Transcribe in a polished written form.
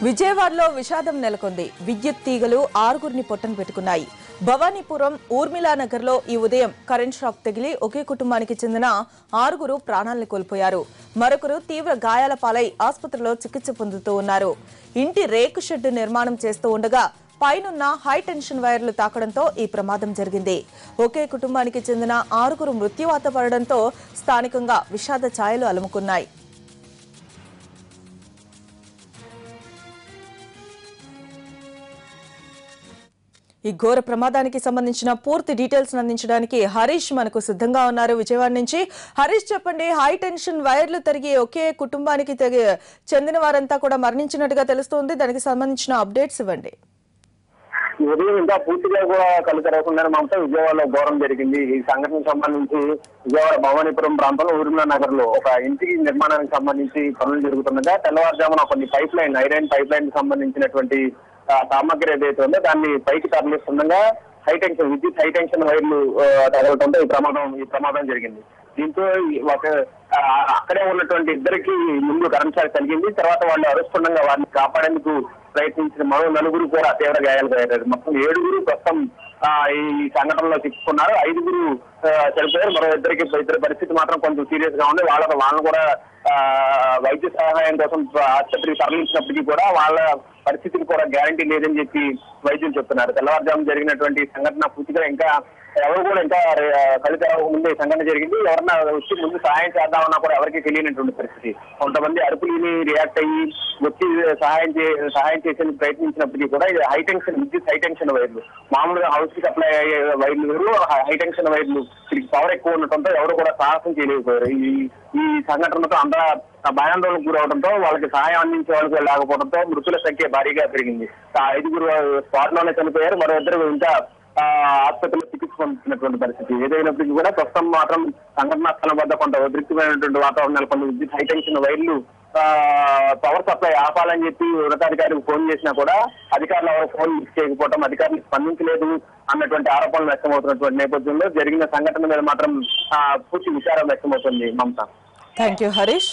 విజయవాడలో విషాదం నెలకొంది. విద్యుత్ తీగలు ఆరుగురిని పొట్టన పెట్టుకున్నాయి. భవానీపురం ఊర్మిళానగర్లో ఈ ఉదయం కరెంట్ షాక్ తగిలి ఒకే కుటుంబానికి చెందిన ఆరుగురు ప్రాణాలను కోల్పోయారు. మరొకరు తీవ్ర గాయాల పాలై ఆసుపత్రిలో చికిత్స పొందుతూ ఉన్నారు. ఇంటి రేకు షెడ్డు నిర్మాణం చేస్తూ ఉండగా పైనున్న హై టెన్షన్ వైర్లు తాకడంతో ఈ ప్రమాదం జరిగింది. ఒకే కుటుంబానికి చెందిన ఆరుగురు మృత్యువాత పడడంతో స్థానికంగా విషాద ఛాయలు అలుముకున్నాయి. ఈ ఘోర ప్రమాదానికి సంబంధించిన పూర్తి డీటెయిల్స్ అందించడానికి హరీష్ మనకు సిద్ధంగా ఉన్నారు విజయవాడ నుంచి. హరీష్, చెప్పండి, హై టెన్షన్ వైర్లు తరిగి ఒకే కుటుంబానికి చెందిన వారంతా కూడా మరణించినట్టుగా తెలుస్తోంది. దానికి సంబంధించిన అప్డేట్స్ ఇవ్వండి. ఉదయం ఇంకా పూర్తిగా కూడా కళ్ళు తెరవకుండా మమతా విజయవాడలో ఘోరం జరిగింది. ఈ సంఘటనకు సంబంధించి విజయవాడ భవానీపురం ప్రాంతంలో ఊర్మిళ నగర్ లో ఒక ఇంటికి నిర్మాణానికి సంబంధించి పనులు జరుగుతుండగా తెల్లవారుజామున కొన్ని pipe line iron pipe line కి సంబంధించినటువంటి సామగ్రి ఏదైతే ఉందో దాన్ని పైకి తరలిస్తుండగా విద్యుత్ హై టెన్షన్ వైర్లు తగలటంతో ఈ ప్రమాదం జరిగింది. దీంతో అక్కడే ఉన్నటువంటి ఇద్దరికి ముందు కరెంట్ షాక్ కలిగింది. తర్వాత వాళ్ళు అరుస్తుండగా వారిని కాపాడేందుకు ప్రయత్నించిన మరో నలుగురు కూడా తీవ్ర గాయాలు అయ్యారు. మొత్తం 7గురు ప్రస్తుతం ఈ సంఘటనలో చిక్కుకున్నారు. 5గురు చనిపోయారు. మరో ఇద్దరి పరిస్థితి మాత్రం కొంచెం సీరియస్ గా ఉంది. వాళ్ళను కూడా వైద్య సహాయం కోసం ఆసుపత్రికి తరలించినప్పటికీ కూడా వాళ్ళ పరిస్థితికి కూడా గ్యారంటీ లేదని చెప్పి వైద్యులు చెప్తున్నారు. తెల్లవారుజాము జరిగినటువంటి సంఘటన పూర్తిగా ఇంకా ఎవరు కూడా ఇంకా కళ్ళు ముందే సంఘటన జరిగింది. ఎవరన్నా వచ్చి ముందు సహాయం చేద్దామన్నా కూడా ఎవరికి తెలియనటువంటి పరిస్థితి. కొంతమంది అరుపులని రియాక్ట్ అయ్యి వచ్చి సహాయం చేసేందుకు ప్రయత్నించినప్పటికీ కూడా ఇది విద్యుత్ హై టెన్షన్ వైర్లు, మామూలుగా హౌస్ కి సప్లై అయ్యే వైర్లు వేరు, హై టెన్షన్ వైర్లు వీటికి పవర్ ఎక్కువ ఉండటంతో ఎవరు కూడా సాహసం చేయలేకపోయారు. ఈ సంఘటనతో అందరూ భయాందోళనకు గురవడంతో వాళ్ళకి సహాయం అందించే వాళ్ళకి లేకపోవడంతో మృతుల సంఖ్య భారీగా పెరిగింది. 5గురు స్పాట్ లోనే చనిపోయారు. మరో ఇద్దరు ఇంకా ఆసుపత్రిలో చికిత్స పొందుతున్నటువంటి పరిస్థితి. ఏదైనప్పటికీ కూడా ప్రస్తుతం మాత్రం సంఘటనా స్థలం వద్ద కొంత ఉద్రిక్తమైనటువంటి వాతావరణం నెలకొంది. విద్యుత్ హై టెన్షన్ వైర్లు పవర్ సప్లై ఆపాలని చెప్పి ఉన్నతాధికారులకు ఫోన్ చేసినా కూడా అధికారులు ఎవరు ఫోన్ లిఫ్ట్ చేయకపోవడం, అధికారులు స్పందించలేదు అన్నటువంటి ఆరోపణలు వ్యక్తమవుతున్నటువంటి నేపథ్యంలో జరిగిన సంఘటన మీద మాత్రం పూర్తి విచారం వ్యక్తమవుతుంది. Mamata, thank you Harish.